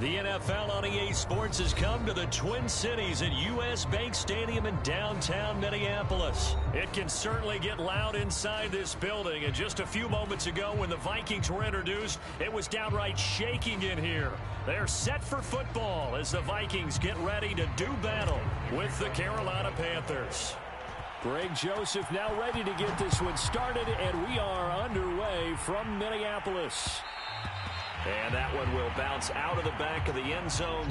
The NFL on EA Sports has come to the Twin Cities at US Bank Stadium in downtown Minneapolis. It can certainly get loud inside this building, and just a few moments ago when the Vikings were introduced, it was downright shaking in here. They're set for football as the Vikings get ready to do battle with the Carolina Panthers. Greg Joseph now ready to get this one started, and we are underway from Minneapolis. And that one will bounce out of the back of the end zone.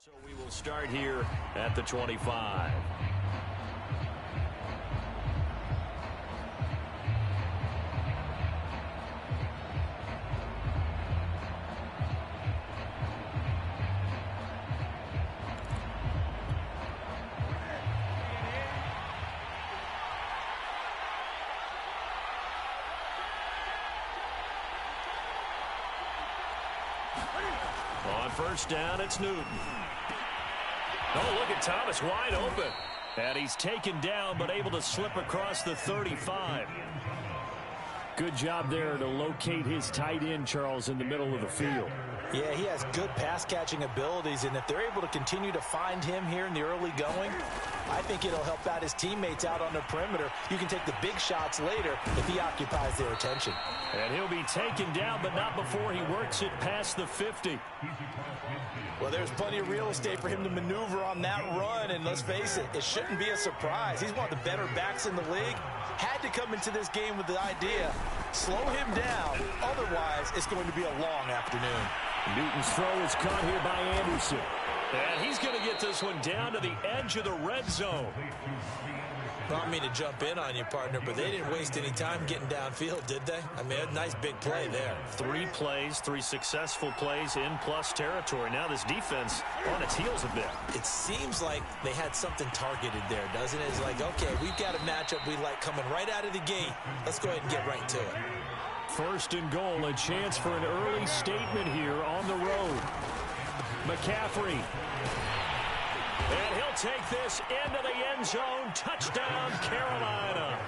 So we will start here at the 25. On first down, it's Newton. Oh, look at Thomas wide open. And he's taken down, but able to slip across the 35. Good job there to locate his tight end, Charles, in the middle of the field. Yeah, he has good pass-catching abilities, and if they're able to continue to find him here in the early going, I think it'll help out his teammates out on the perimeter. You can take the big shots later if he occupies their attention. And he'll be taken down, but not before he works it past the 50. Well, there's plenty of real estate for him to maneuver on that run, and let's face it, it shouldn't be a surprise. He's one of the better backs in the league. Had to come into this game with the idea, slow him down, otherwise it's going to be a long afternoon. Newton's throw is caught here by Anderson. And he's going to get this one down to the edge of the red zone. Not me to jump in on you, partner, but they didn't waste any time getting downfield, did they? I mean, a nice big play there. 3 plays, 3 successful plays in plus territory. Now this defense on its heels a bit. It seems like they had something targeted there, doesn't it? It's like, okay, we've got a matchup we like coming right out of the gate. Let's go ahead and get right to it. First and goal, a chance for an early statement here on the road. McCaffrey. And he'll take this into the end zone. Touchdown, Carolina.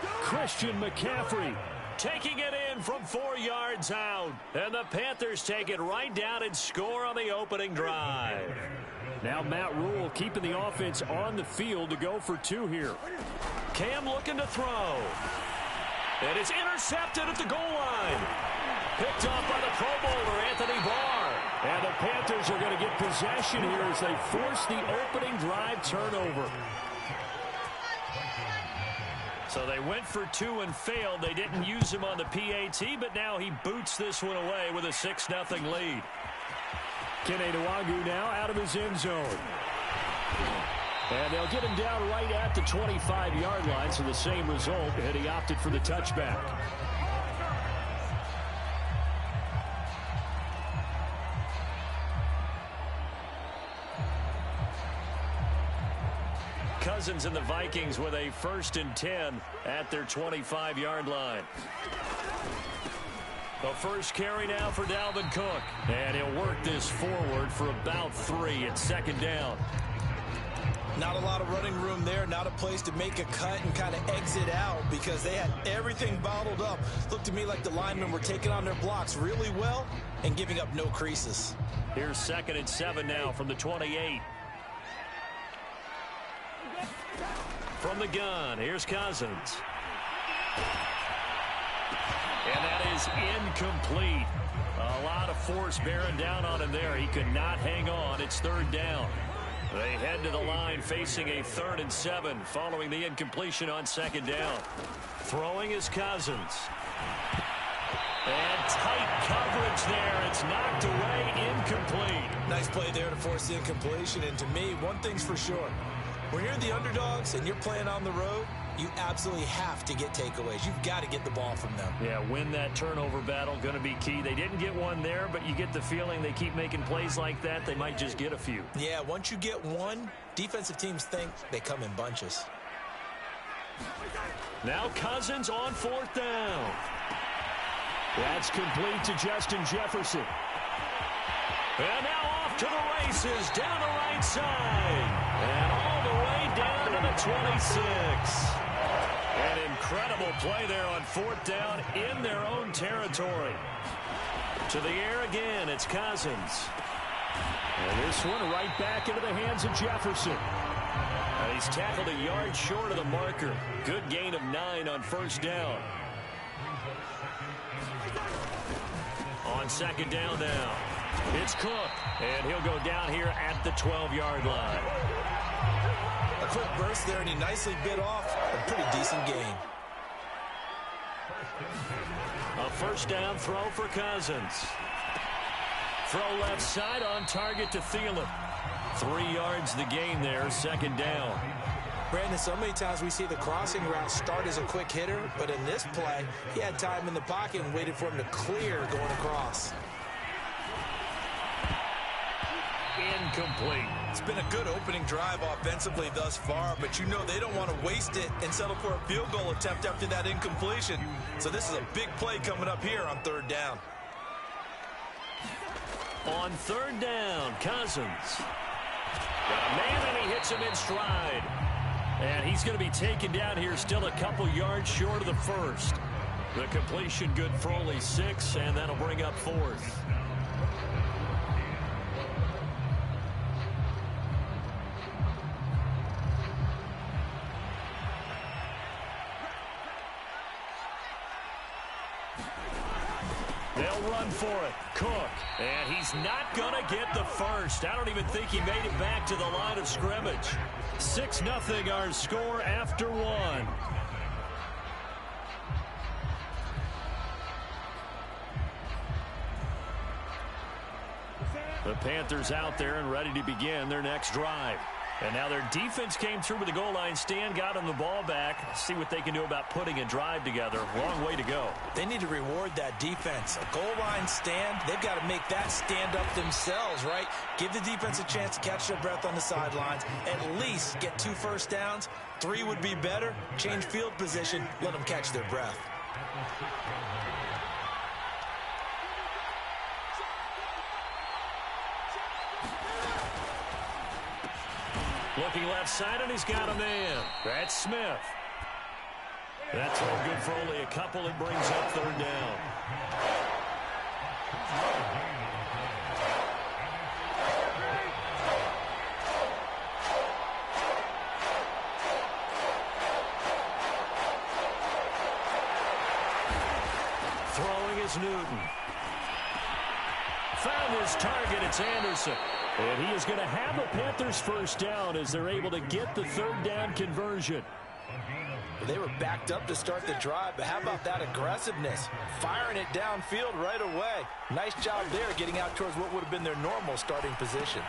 Christian McCaffrey taking it in from 4 yards out. And the Panthers take it right down and score on the opening drive. Now Matt Rule keeping the offense on the field to go for 2 here. Cam looking to throw. And it's intercepted at the goal line. Picked off by the Pro Bowler, Anthony Barr. And the Panthers are going to get possession here as they force the opening drive turnover. So they went for 2 and failed. They didn't use him on the PAT, but now he boots this one away with a 6-0 lead. Kene Nwagu now out of his end zone. And they'll get him down right at the 25-yard line, so the same result, and he opted for the touchback. Cousins and the Vikings with a 1st and 10 at their 25-yard line. The first carry now for Dalvin Cook. And he'll work this forward for about 3 at 2nd down. Not a lot of running room there, not a place to make a cut and kind of exit out because they had everything bottled up. Looked to me like the linemen were taking on their blocks really well and giving up no creases. Here's 2nd and 7 now from the 28. From the gun, here's Cousins. And that is incomplete. A lot of force bearing down on him there. He could not hang on. It's 3rd down. They head to the line facing a 3rd and 7 following the incompletion on 2nd down. Throwing is Cousins. And tight coverage there. It's knocked away, incomplete. Nice play there to force the incompletion. And to me, one thing's for sure. When you're the underdogs and you're playing on the road, you absolutely have to get takeaways. You've got to get the ball from them. Yeah, win that turnover battle, going to be key. They didn't get one there, but you get the feeling they keep making plays like that, they might just get a few. Yeah, once you get one, defensive teams think they come in bunches. Now Cousins on 4th down. That's complete to Justin Jefferson. And now off to the races, down the right side. And all the way down to the 26. An incredible play there on 4th down in their own territory. To the air again, it's Cousins. And this one right back into the hands of Jefferson. And he's tackled a yard short of the marker. Good gain of 9 on 1st down. On 2nd down now, it's Cook. And he'll go down here at the 12-yard line. A quick burst there, and he nicely bit off a pretty decent gain. A 1st down throw for Cousins. Throw left side on target to Thielen. 3 yards the gain there, 2nd down. Brandon, so many times we see the crossing route start as a quick hitter, but in this play, he had time in the pocket and waited for him to clear going across. Incomplete. It's been a good opening drive offensively thus far, but you know they don't want to waste it and settle for a field goal attempt after that incompletion. So this is a big play coming up here on 3rd down. On 3rd down, Cousins. Got a man, and he hits him in stride. And he's going to be taken down here still a couple yards short of the 1st. The completion good for only 6, and that'll bring up 4th. They'll run for it. Cook. And he's not going to get the 1st. I don't even think he made it back to the line of scrimmage. 6-0 our score after 1. The Panthers out there and ready to begin their next drive. And now their defense came through with the goal line stand, got them the ball back. See what they can do about putting a drive together. Long way to go. They need to reward that defense. A goal line stand, they've got to make that stand up themselves, right? Give the defense a chance to catch their breath on the sidelines. At least get 2 first downs. 3 would be better. Change field position. Let them catch their breath. Looking left side, and he's got a man. That's Smith. That's all good for only a couple. It brings up 3rd down. Throwing is Newton. Found his target. It's Anderson. And he is going to have the Panthers 1st down as they're able to get the 3rd down conversion. They were backed up to start the drive, but how about that aggressiveness? Firing it downfield right away. Nice job there getting out towards what would have been their normal starting position.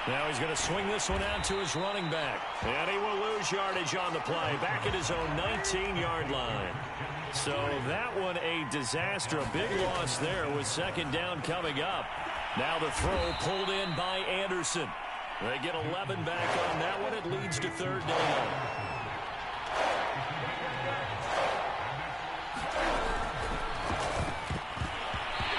Now he's going to swing this one out to his running back. And he will lose yardage on the play. Back at his own 19-yard line. So that one a disaster. A big loss there with 2nd down coming up. Now the throw pulled in by Anderson. They get 11 back on that one. It leads to 3rd down.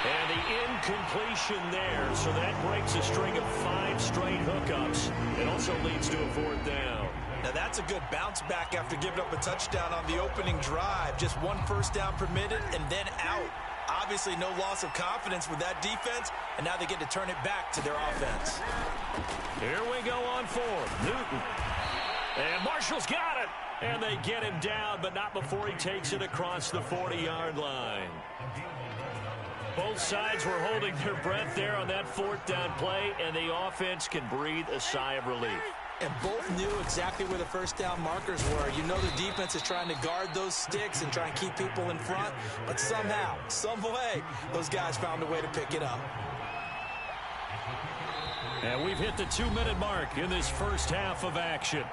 And the incompletion there. So that breaks a string of 5 straight hookups. It also leads to a 4th down. Now that's a good bounce back after giving up a touchdown on the opening drive. Just 1 first down permitted and then out. Obviously no loss of confidence with that defense, and now they get to turn it back to their offense. Here we go on 4th. Newton. And Marshall's got it. And they get him down, but not before he takes it across the 40-yard line. Both sides were holding their breath there on that 4th down play, and the offense can breathe a sigh of relief. And both knew exactly where the 1st down markers were. You know the defense is trying to guard those sticks and try and keep people in front. But somehow, some way, those guys found a way to pick it up. And we've hit the 2-minute mark in this first half of action.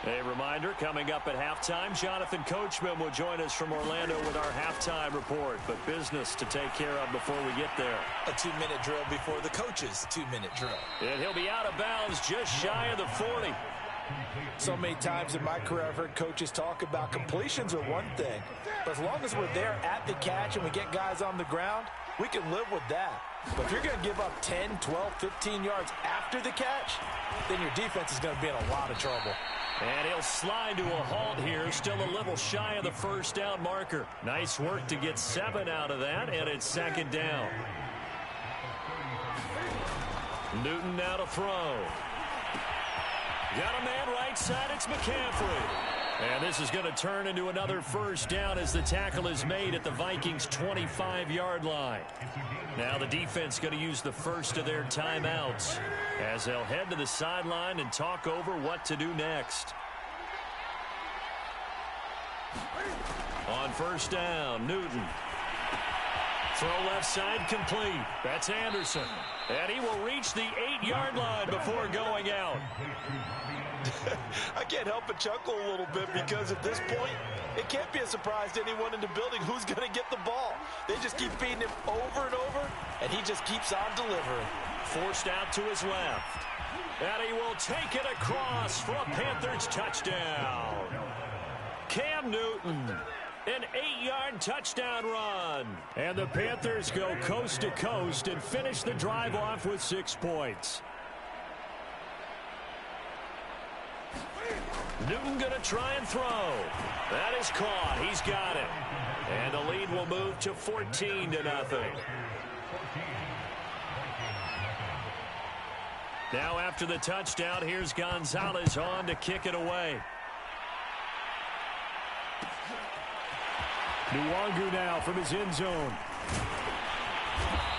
A reminder, coming up at halftime, Jonathan Coachman will join us from Orlando with our halftime report. But business to take care of before we get there. A 2-minute drill before the coach's 2-minute drill. And he'll be out of bounds just shy of the 40. So many times in my career I've heard coaches talk about completions are one thing. But as long as we're there at the catch and we get guys on the ground, we can live with that. But if you're going to give up 10, 12, 15 yards after the catch, then your defense is going to be in a lot of trouble. And he'll slide to a halt here, still a little shy of the first down marker. Nice work to get 7 out of that, and it's second down. Newton now to throw. Got a man right side, it's McCaffrey. And this is going to turn into another first down as the tackle is made at the Vikings' 25-yard line. Now the defense going to use the first of their timeouts as they'll head to the sideline and talk over what to do next. On first down, Newton. Throw left side complete. That's Anderson. And he will reach the 8-yard line before going out. I can't help but chuckle a little bit because at this point, it can't be a surprise to anyone in the building who's going to get the ball. They just keep feeding him over and over, and he just keeps on delivering. Forced out to his left. And he will take it across for a Panthers touchdown. Cam Newton, an 8-yard touchdown run. And the Panthers go coast to coast and finish the drive off with 6 points. Newton going to try and throw. That is caught. He's got it. And the lead will move to 14-0. Now after the touchdown, here's Gonzalez on to kick it away. Nwangu now from his end zone.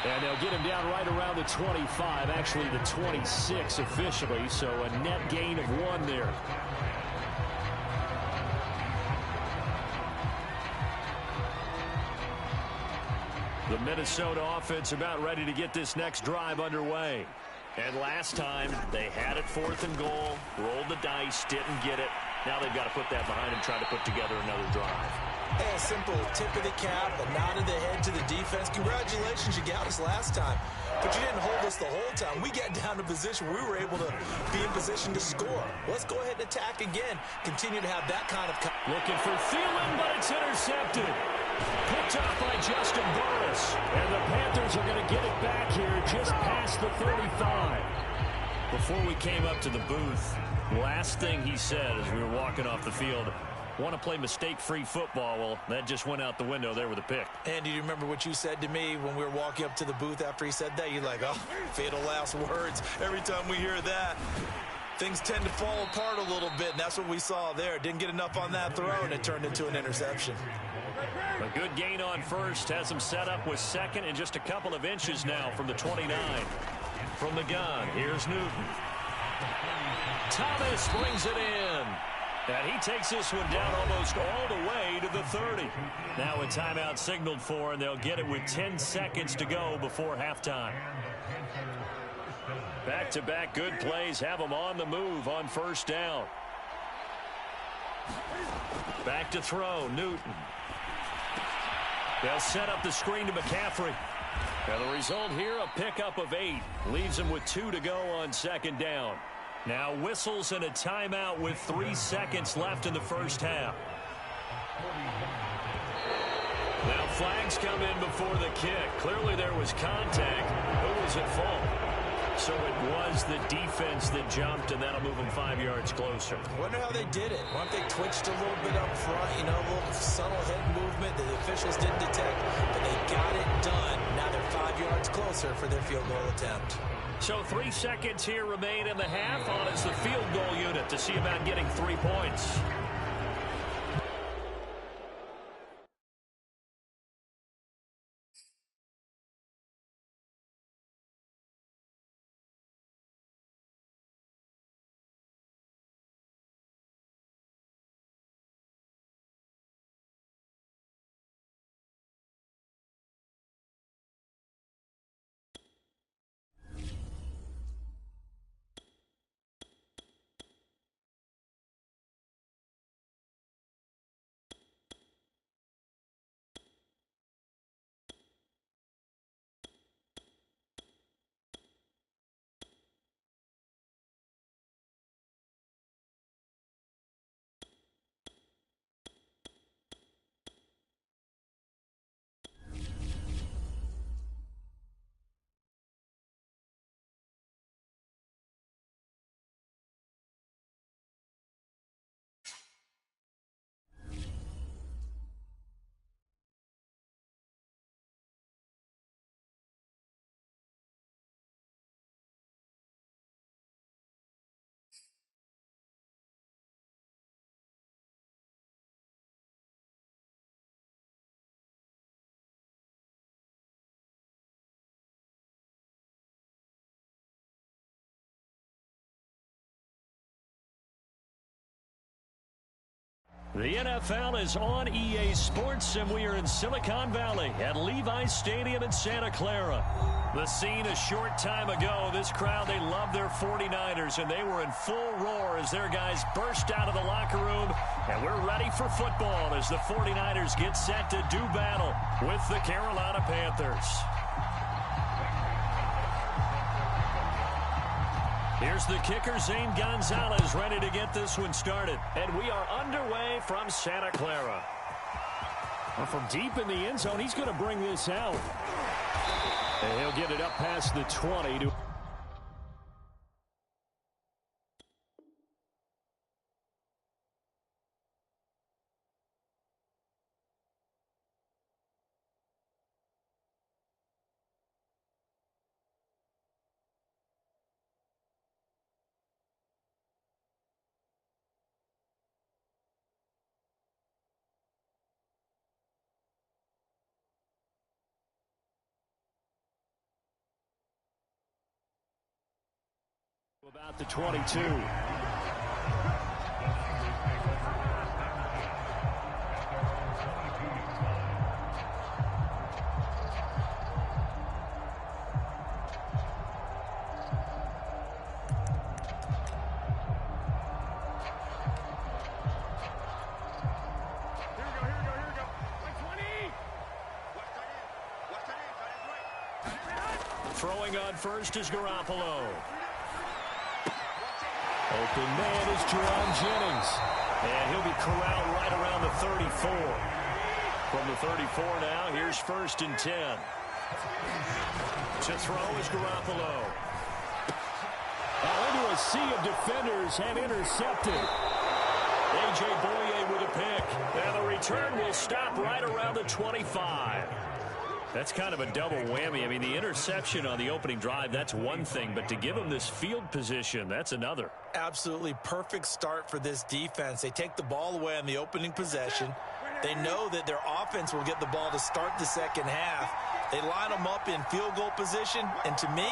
And they'll get him down right around the 25, actually the 26 officially, so a net gain of 1 there. The Minnesota offense about ready to get this next drive underway. And last time, they had it 4th and goal, rolled the dice, didn't get it. Now they've got to put that behind them, try to put together another drive. Hey, a simple tip of the cap, a nod of the head to the defense. Congratulations, you got us last time. But you didn't hold us the whole time. We got down to position where we were able to be in position to score. Let's go ahead and attack again. Continue to have that kind of... Looking for Thielen, but it's intercepted. Picked off by Justin Burris. And the Panthers are going to get it back here just past the 35. Before we came up to the booth, last thing he said as we were walking off the field, want to play mistake-free football. Well, that just went out the window there with a pick. And do you remember what you said to me when we were walking up to the booth after he said that? You're like, oh, fatal last words. Every time we hear that, things tend to fall apart a little bit, and that's what we saw there. Didn't get enough on that throw, and it turned into an interception. A good gain on first. Has him set up with second and just a couple of inches now from the 29. From the gun, here's Newton. Thomas brings it in. And he takes this one down almost all the way to the 30. Now a timeout signaled for, and they'll get it with 10 seconds to go before halftime. Back-to-back good plays have them on the move on first down. Back to throw, Newton. They'll set up the screen to McCaffrey. And the result here, a pickup of 8. Leaves him with 2 to go on second down. Now whistles and a timeout with 3 seconds left in the first half. Now flags come in before the kick. Clearly there was contact. Who was at fault? So it was the defense that jumped, and that'll move them 5 yards closer. I wonder how they did it. Wonder if they twitched a little bit up front, you know, a little subtle head movement that the officials didn't detect, but they got it done. Now they're 5 yards closer for their field goal attempt. So 3 seconds here remain in the half on as the field goal unit to see about getting 3 points. The NFL is on EA Sports, and we are in Silicon Valley at Levi's Stadium in Santa Clara. The scene a short time ago, this crowd, they love their 49ers, and they were in full roar as their guys burst out of the locker room. And we're ready for football as the 49ers get set to do battle with the Carolina Panthers. Here's the kicker, Zane Gonzalez, ready to get this one started. And we are underway from Santa Clara. Well, from deep in the end zone, he's going to bring this out. And he'll get it up past the 20 to... About the 22. Throwing on first is Garoppolo. Open man is Jerome Jennings. And he'll be corralled right around the 34. From the 34 now, here's 1st and 10. To throw is Garoppolo. Into a sea of defenders and intercepted. A.J. Boye with a pick. And the return will stop right around the 25. That's kind of a double whammy. I mean, the interception on the opening drive, that's one thing. But to give him this field position, that's another. Absolutely perfect start for this defense. They take the ball away on the opening possession. They know that their offense will get the ball to start the second half. They line them up in field goal position. And to me,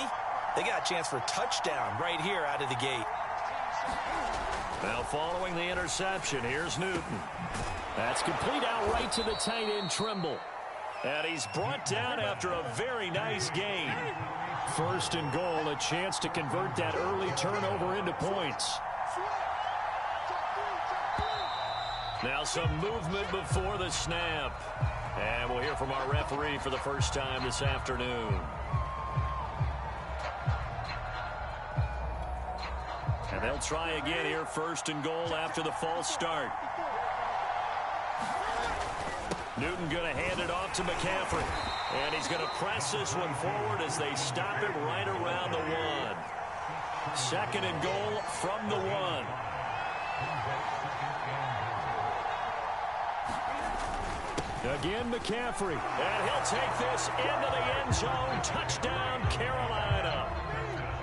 they got a chance for a touchdown right here out of the gate. Now following the interception, here's Newton. That's complete out right to the tight end, Trimble. And he's brought down after a very nice gain. 1st and goal, a chance to convert that early turnover into points. Now some movement before the snap. And we'll hear from our referee for the first time this afternoon. And they'll try again here, 1st and goal after the false start. Newton going to hand it off to McCaffrey. And he's going to press this one forward as they stop him right around the 1. 2nd and goal from the 1. Again, McCaffrey. And he'll take this into the end zone. Touchdown, Carolina.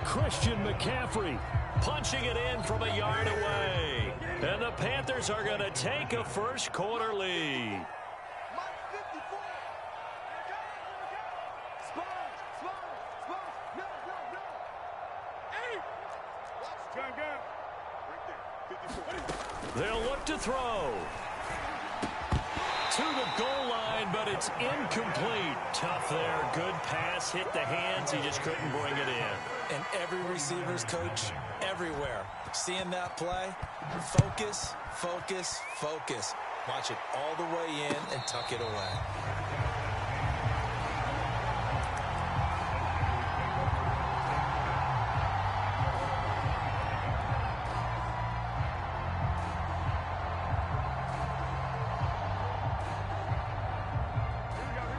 Christian McCaffrey punching it in from a yard away. And the Panthers are going to take a first quarter lead. They'll look to throw. To the goal line, but it's incomplete. Tough there. Good pass. Hit the hands. He just couldn't bring it in. And every receiver's coach everywhere. Seeing that play, focus, focus, focus. Watch it all the way in and tuck it away.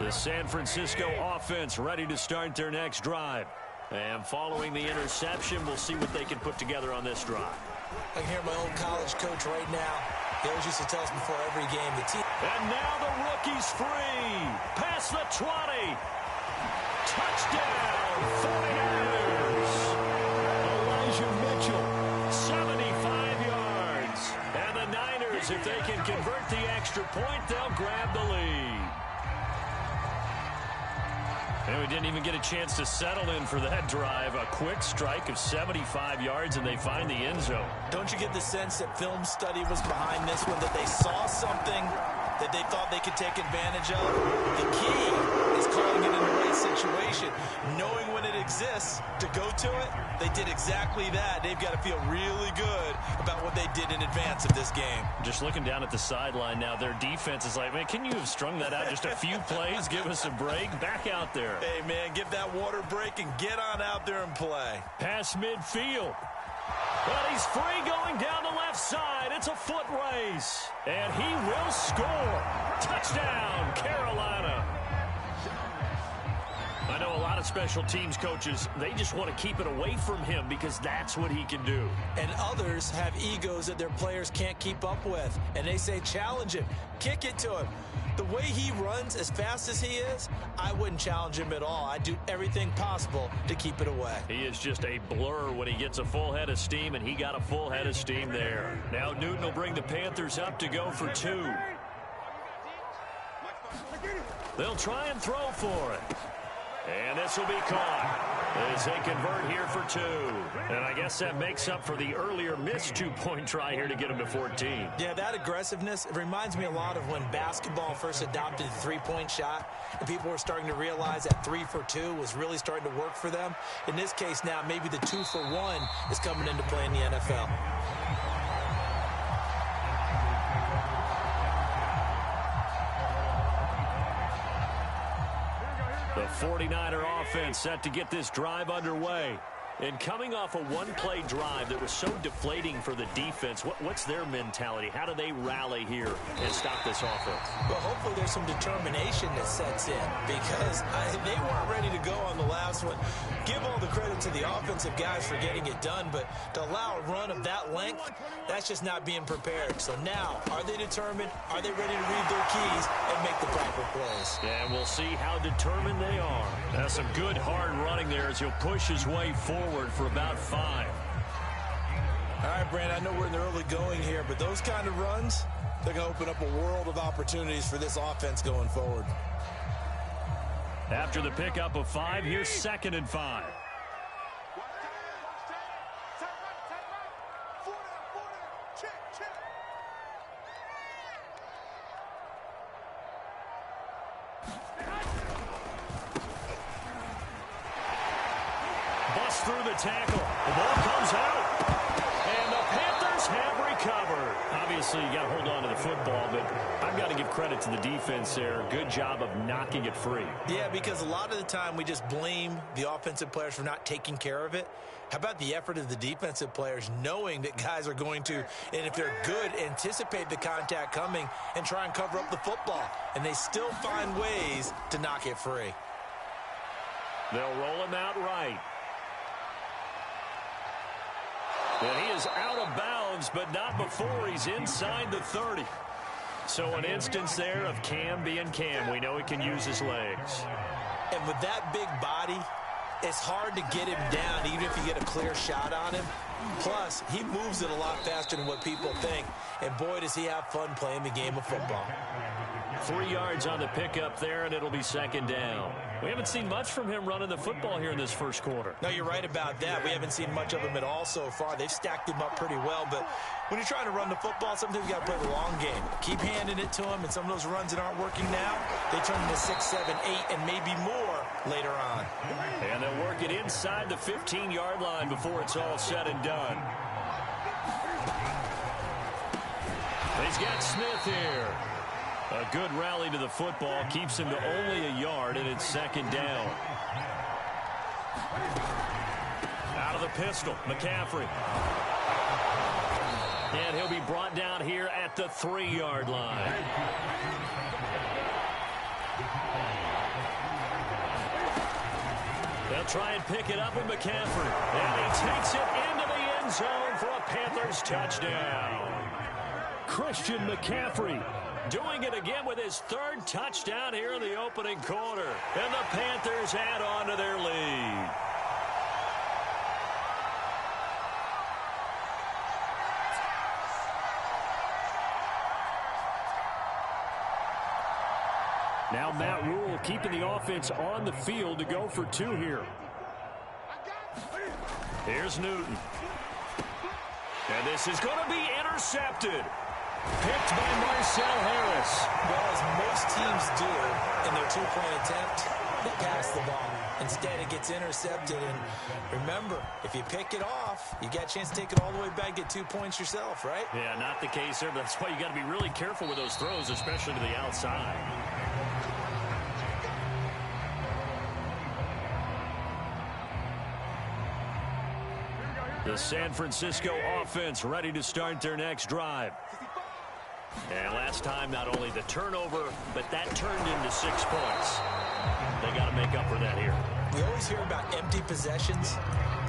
The San Francisco offense ready to start their next drive. And following the interception, we'll see what they can put together on this drive. I can hear my old college coach right now. He always used to tell us before every game, the team. And now the rookie's free. Past the 20. Touchdown, 49ers. Elijah Mitchell, 75 yards. And the Niners, if they can convert the extra point, they'll grab the lead. And we didn't even get a chance to settle in for that drive. A quick strike of 75 yards, and they find the end zone. Don't you get the sense that film study was behind this one, that they saw something that they thought they could take advantage of? The key is calling it in the right situation. Knowing when it exists to go to it, they did exactly that. They've got to feel really good about what they did in advance of this game. Just looking down at the sideline now, their defense is like, man, can you have strung that out just a few plays? Give us a break. Back out there. Hey, man, give that water break and get on out there and play. Pass midfield. But he's free going down the left side. It's a foot race. And he will score. Touchdown, Carolina. I know a lot of special teams coaches, they just want to keep it away from him because that's what he can do. And others have egos that their players can't keep up with. And they say, challenge him. Kick it to him. The way he runs as fast as he is, I wouldn't challenge him at all. I'd do everything possible to keep it away. He is just a blur when he gets a full head of steam, and he got a full head of steam there. Now Newton will bring the Panthers up to go for 2. They'll try and throw for it. And this will be caught as they convert here for 2. And I guess that makes up for the earlier missed 2-point try here to get them to 14. Yeah, that aggressiveness, it reminds me a lot of when basketball first adopted the three-point shot, and people were starting to realize that 3 for 2 was really starting to work for them. In this case now, maybe the 2 for 1 is coming into play in the NFL. The 49er offense set to get this drive underway. And coming off a one-play drive that was so deflating for the defense, what's their mentality? How do they rally here and stop this offense? Well, hopefully there's some determination that sets in because they weren't ready to go on the last one. Give all the credit to the offensive guys for getting it done, but to allow a run of that length, that's just not being prepared. So now, are they determined? Are they ready to read their keys and make the proper plays? And we'll see how determined they are. That's some good hard running there as he'll push his way forward for about 5. All right, Brandon, I know we're in the early going here, but those kind of runs, they're going to open up a world of opportunities for this offense going forward. After the pickup of 5, here's 2nd and 5. Through the tackle. The ball comes out. And the Panthers have recovered. Obviously, you got to hold on to the football, but I've got to give credit to the defense there. Good job of knocking it free. Yeah, because a lot of the time we just blame the offensive players for not taking care of it. How about the effort of the defensive players knowing that guys are going to, and if they're good, anticipate the contact coming and try and cover up the football. And they still find ways to knock it free. They'll roll him out right. And he is out of bounds, but not before he's inside the 30. So an instance there of Cam being Cam. We know he can use his legs. And with that big body, it's hard to get him down, even if you get a clear shot on him. Plus, he moves it a lot faster than what people think. And boy, does he have fun playing the game of football. 3 yards on the pickup there, and it'll be 2nd down. We haven't seen much from him running the football here in this first quarter. No, you're right about that. We haven't seen much of him at all so far. They've stacked him up pretty well, but when you're trying to run the football, sometimes you got to play the long game. Keep handing it to him, and some of those runs that aren't working now, they turn into 6, 7, 8, and maybe more later on. And they'll work it inside the 15-yard line before it's all said and done. He's got Smith here. A good rally to the football keeps him to only a yard, and it's 2nd down. Out of the pistol, McCaffrey. And he'll be brought down here at the 3-yard line. They'll try and pick it up with McCaffrey. And he takes it into the end zone for a Panthers touchdown. Christian McCaffrey doing it again with his 3rd touchdown here in the opening quarter. And the Panthers add on to their lead. Now Matt Rule keeping the offense on the field to go for 2 here. Here's Newton. And this is going to be intercepted. Picked by Marcel Harris. Well, as most teams do in their 2-point attempt, they pass the ball. Instead, it gets intercepted. And remember, if you pick it off, you got a chance to take it all the way back, get 2 points yourself, right? Yeah, not the case there. But that's why you got to be really careful with those throws, especially to the outside. The San Francisco offense ready to start their next drive. And last time, not only the turnover, but that turned into 6 points. They got to make up for that here. We always hear about empty possessions,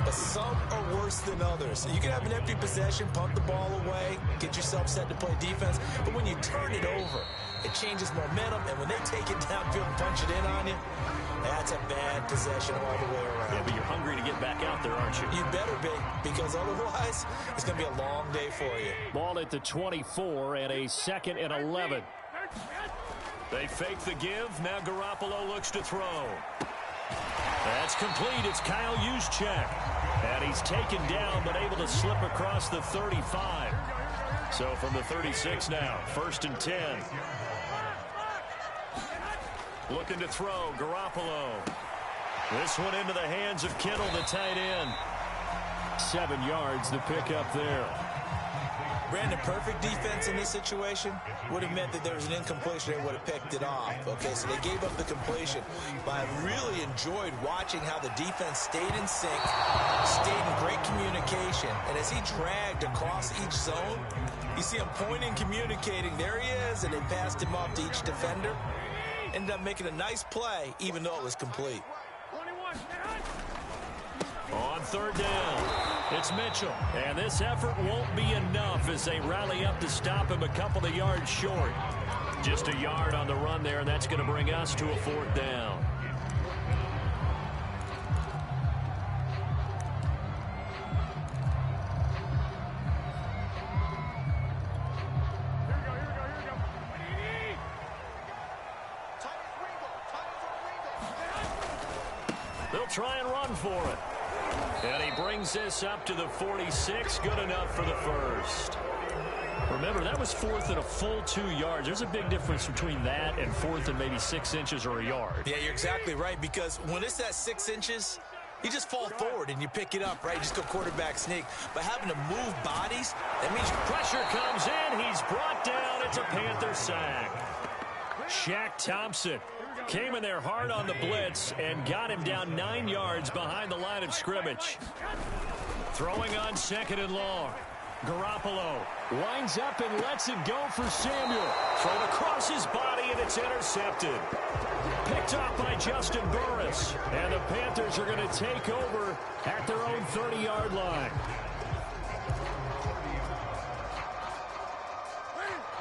but some are worse than others. You can have an empty possession, pump the ball away, get yourself set to play defense, but when you turn it over, it changes momentum, and when they take it downfield and punch it in on you, that's a bad possession all the way around. Yeah, but you're hungry to get back out there, aren't you? You better be, because otherwise, it's going to be a long day for you. Ball at the 24 and a 2nd and 11. They fake the give. Now Garoppolo looks to throw. That's complete. It's Kyle Juszczyk. And he's taken down, but able to slip across the 35. So from the 36 now, 1st and 10. Looking to throw, Garoppolo. This one into the hands of Kittle, the tight end. 7 yards to pick up there. Brandon, perfect defense in this situation would have meant that there was an incompletion. They would have picked it off. Okay, so they gave up the completion. But I really enjoyed watching how the defense stayed in sync, stayed in great communication. And as he dragged across each zone, you see him pointing, communicating. There he is, and they passed him off to each defender. Ended up making a nice play, even though it was complete. On 3rd down, it's Mitchell. And this effort won't be enough as they rally up to stop him a couple of yards short. Just a yard on the run there, and that's going to bring us to a 4th down. They'll try and run for it. And he brings this up to the 46. Good enough for the 1st. Remember, that was 4th and a full 2 yards. There's a big difference between that and 4th and maybe 6 inches or a yard. Yeah, you're exactly right, because when it's at 6 inches, you just fall forward and you pick it up, right? You just go quarterback sneak. But having to move bodies, that means pressure comes in. He's brought down. It's a Panther sack. Shaq Thompson came in there hard on the blitz and got him down 9 yards behind the line of scrimmage. Throwing on 2nd and long. Garoppolo winds up and lets it go for Samuel. Thrown across his body, and it's intercepted. Picked up by Justin Burris. And the Panthers are going to take over at their own 30-yard line.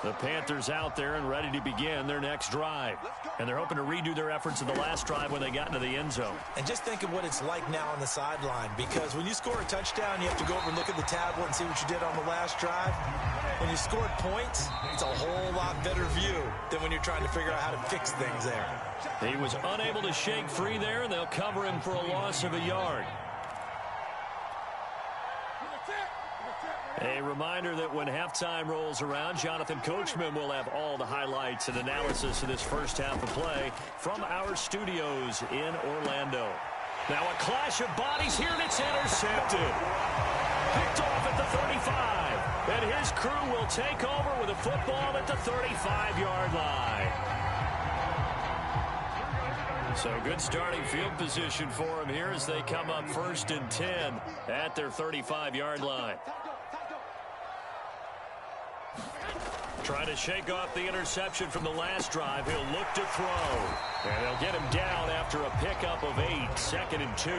The Panthers out there and ready to begin their next drive. And they're hoping to redo their efforts in the last drive when they got into the end zone. And just think of what it's like now on the sideline, because when you score a touchdown, you have to go over and look at the tablet and see what you did on the last drive. When you scored points, it's a whole lot better view than when you're trying to figure out how to fix things there. He was unable to shake free there, and they'll cover him for a loss of a yard. A reminder that when halftime rolls around, Jonathan Coachman will have all the highlights and analysis of this first half of play from our studios in Orlando. Now a clash of bodies here, and it's intercepted. Picked off at the 35. And his crew will take over with a football at the 35-yard line. So good starting field position for him here as they come up 1st and 10 at their 35-yard line. Trying to shake off the interception from the last drive. He'll look to throw. And they'll get him down after a pickup of 8. 2nd and 2.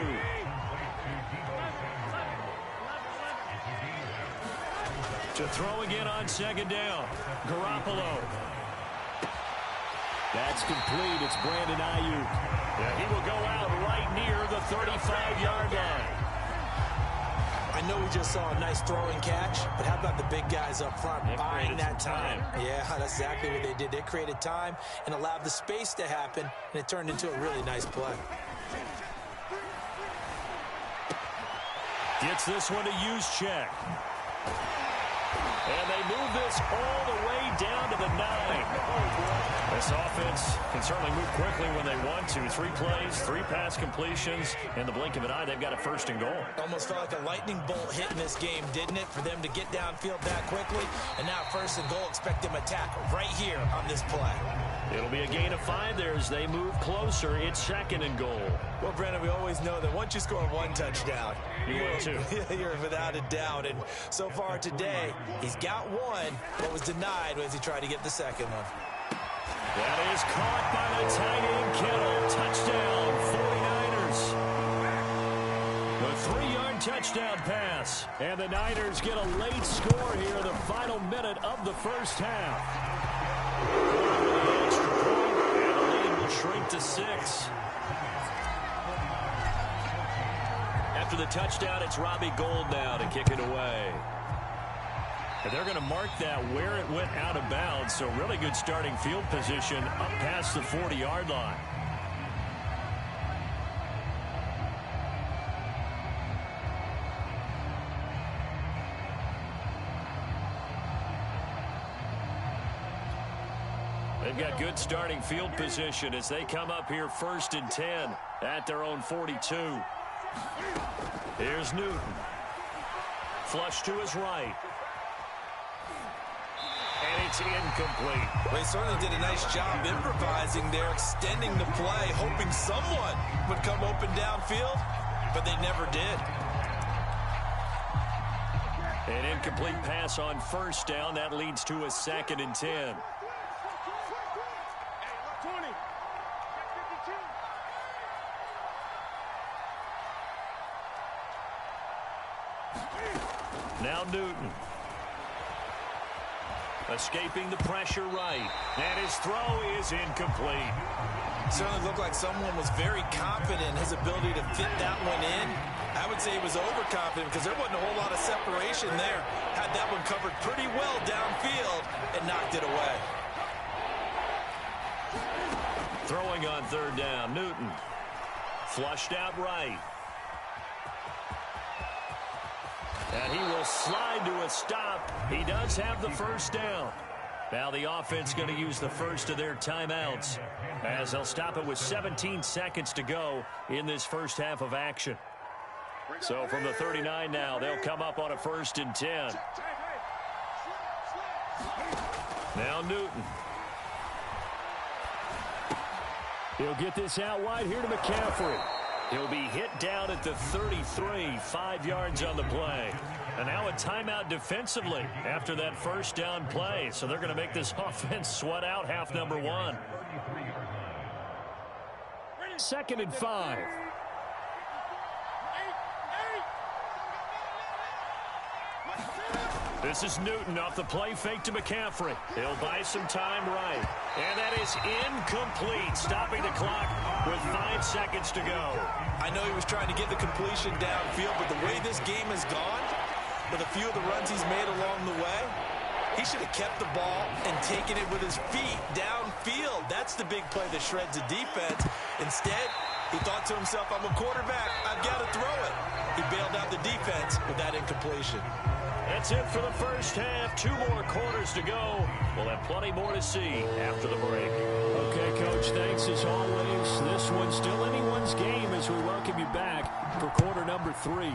To throw again on 2nd down. Garoppolo. That's complete. It's Brandon Ayuk. Yeah, he will go out right near the 35-yard line. I I know we just saw a nice throw and catch, but how about the big guys up front buying that time? Yeah, that's exactly what they did. They created time and allowed the space to happen, and it turned into a really nice play. Gets this one to use check. And they move this all the way down to the 9. This offense can certainly move quickly when they want to. 3 plays, 3 pass completions. In the blink of an eye, they've got a first and goal. Almost felt like a lightning bolt hit in this game, didn't it? For them to get downfield that quickly. And now first and goal, expect them attack right here on this play. It'll be a gain of 5 there as they move closer. It's second and goal. Well, Brennan, we always know that once you score 1 touchdown, you're without a doubt. And so far today, he's got 1, but was denied as he tried to get the second one. That is caught by the tight end, Kittle. Touchdown, 49ers. The 3-yard touchdown pass. And the Niners get a late score here in the final minute of the first half. Extra point, and the lead will shrink to 6. After the touchdown, it's Robbie Gould now to kick it away. And they're going to mark that where it went out of bounds, so really good starting field position up past the 40-yard line. They've got good starting field position as they come up here 1st and 10 at their own 42. Here's Newton. Flush to his right. And it's incomplete. Well, he certainly did a nice job improvising there, extending the play, hoping someone would come open downfield, but they never did. An incomplete pass on first down. That leads to a 2nd and 10. Now Newton. Escaping the pressure right. And his throw is incomplete. Certainly looked like someone was very confident in his ability to fit that one in. I would say he was overconfident because there wasn't a whole lot of separation there. Had that one covered pretty well downfield and knocked it away. Throwing on 3rd down, Newton. Flushed out right. And he will slide to a stop. He does have the first down. Now the offense going to use the first of their timeouts as they'll stop it with 17 seconds to go in this first half of action. So from the 39 now, they'll come up on a 1st and 10. Now Newton. He'll get this out wide here to McCaffrey. He'll be hit down at the 33, 5 yards on the play. And now a timeout defensively after that first down play. So they're going to make this offense sweat out half number 1. 2nd and 5. This is Newton off the play fake to McCaffrey. He'll buy some time right. And that is incomplete, stopping the clock with 5 seconds to go. I know he was trying to get the completion downfield, but the way this game has gone, with a few of the runs he's made along the way, he should have kept the ball and taken it with his feet downfield. That's the big play that shreds the defense. Instead, he thought to himself, I'm a quarterback, I've got to throw it. He bailed out the defense with that incompletion. That's it for the first half. 2 more quarters to go. We'll have plenty more to see after the break. Okay, Coach, thanks as always. This one's still anyone's game as we welcome you back for quarter number 3.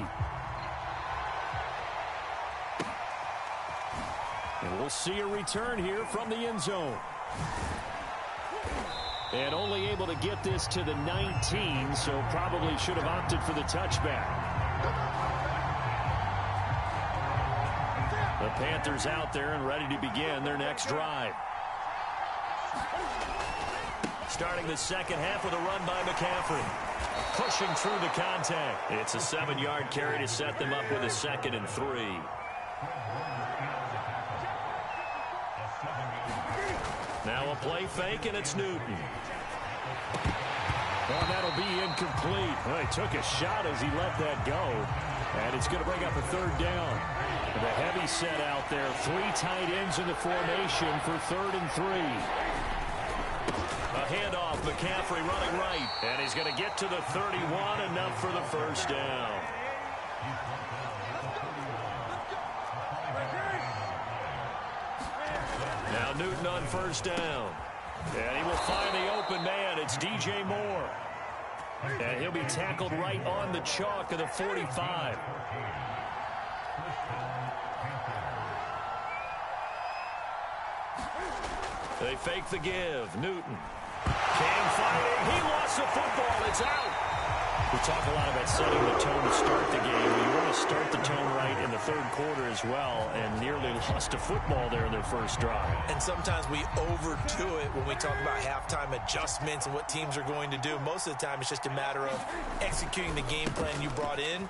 And we'll see a return here from the end zone. And only able to get this to the 19, so probably should have opted for the touchback. The Panthers out there and ready to begin their next drive. Starting the second half with a run by McCaffrey. Pushing through the contact. It's a 7-yard carry to set them up with a 2nd and 3. Now a play fake, and it's Newton. Well, that'll be incomplete. Well, he took a shot as he let that go. And it's going to bring up a third down. And a heavy set out there. 3 tight ends in the formation for 3rd and 3. A handoff, McCaffrey running right. And he's going to get to the 31, enough for the first down. Now Newton on first down. And he will find the open man. It's DJ Moore. And he'll be tackled right on the chalk of the 45. They fake the give. Newton. Cam fighting. He lost the football. It's out. We talk a lot about setting the tone to start the game. You want to start the tone right in the 3rd quarter as well, and nearly lost a football there in their first drive. And sometimes we overdo it when we talk about halftime adjustments and what teams are going to do. Most of the time, it's just a matter of executing the game plan you brought in.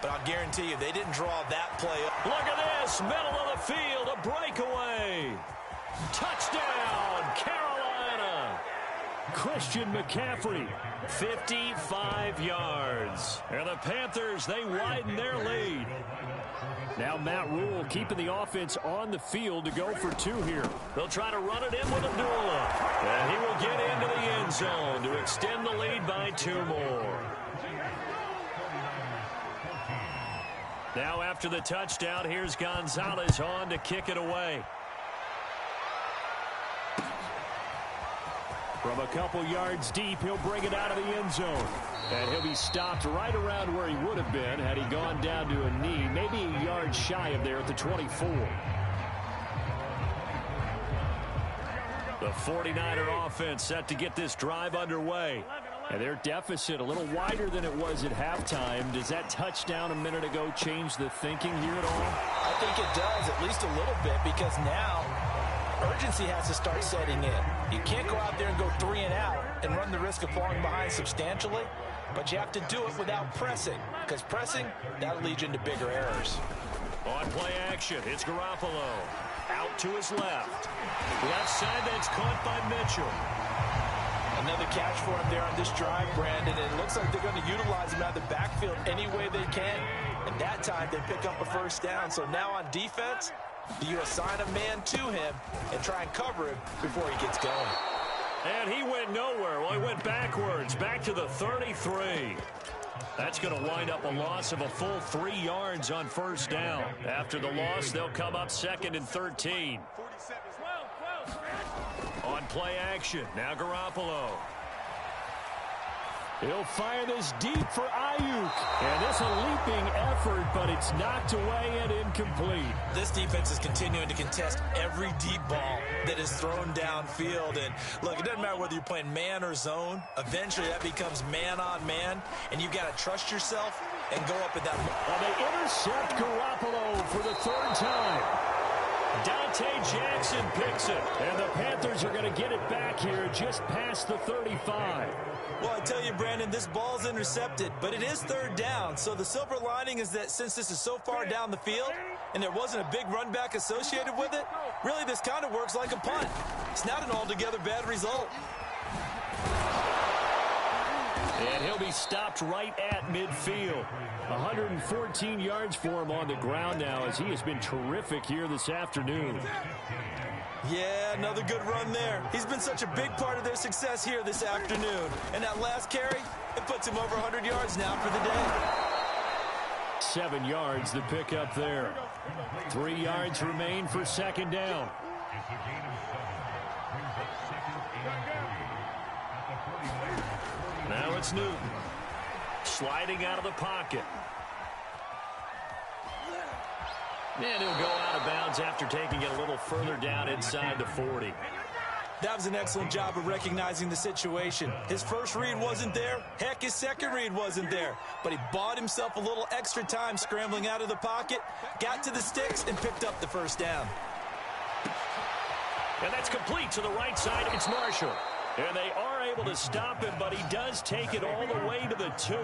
But I'll guarantee you, they didn't draw that play up. Look at this. Middle of the field. A breakaway. Touchdown, Carolina. Christian McCaffrey, 55 yards. And the Panthers, they widen their lead. Now Matt Rule keeping the offense on the field to go for 2 here. They'll try to run it in with Abdullah. And he will get into the end zone to extend the lead by 2 more. Now after the touchdown, here's Gonzalez on to kick it away. From a couple yards deep, he'll bring it out of the end zone. And he'll be stopped right around where he would have been had he gone down to a knee, maybe a yard shy of there at the 24. The 49er offense set to get this drive underway. And their deficit a little wider than it was at halftime. Does that touchdown a minute ago change the thinking here at all? I think it does, at least a little bit, because now urgency has to start setting in. You can't go out there and go 3 and out and run the risk of falling behind substantially, but you have to do it without pressing, because pressing, that'll lead you into bigger errors. On play action, it's Garoppolo. Out to his left. Left side, that's caught by Mitchell. Another catch for him there on this drive, Brandon. It looks like they're going to utilize him out of the backfield any way they can. And that time, they pick up a first down. So now on defense, do you assign a man to him and try and cover him before he gets going? And he went nowhere. Well, he went backwards, back to the 33. That's going to wind up a loss of a full 3 yards on first down. After the loss, they'll come up 2nd and 13. On play action, now Garoppolo. He'll fire this deep for Ayuk. And it's a leaping effort, but it's knocked away and incomplete. This defense is continuing to contest every deep ball that is thrown downfield. And look, it doesn't matter whether you're playing man or zone. Eventually, that becomes man on man, and you've got to trust yourself and go up at that. And they intercept Garoppolo for the 3rd time. Dante Jackson picks it, and the Panthers are going to get it back here just past the 35. Well, I tell you, Brandon, this ball's intercepted, but it is 3rd down. So the silver lining is that since this is so far down the field and there wasn't a big run back associated with it, really this kind of works like a punt. It's not an altogether bad result. And he'll be stopped right at midfield. 114 yards for him on the ground now as he has been terrific here this afternoon. Yeah, another good run there. He's been such a big part of their success here this afternoon. And that last carry, it puts him over 100 yards now for the day. 7 yards the pickup there. 3 yards remain for 2nd down. Now it's Newton. Sliding out of the pocket. And he'll go out of bounds after taking it a little further down inside the 40. That was an excellent job of recognizing the situation. His first read wasn't there. Heck, his second read wasn't there. But he bought himself a little extra time scrambling out of the pocket, got to the sticks, and picked up the first down. And that's complete to the right side. It's Marshall. And they are able to stop him, but he does take it all the way to the 2.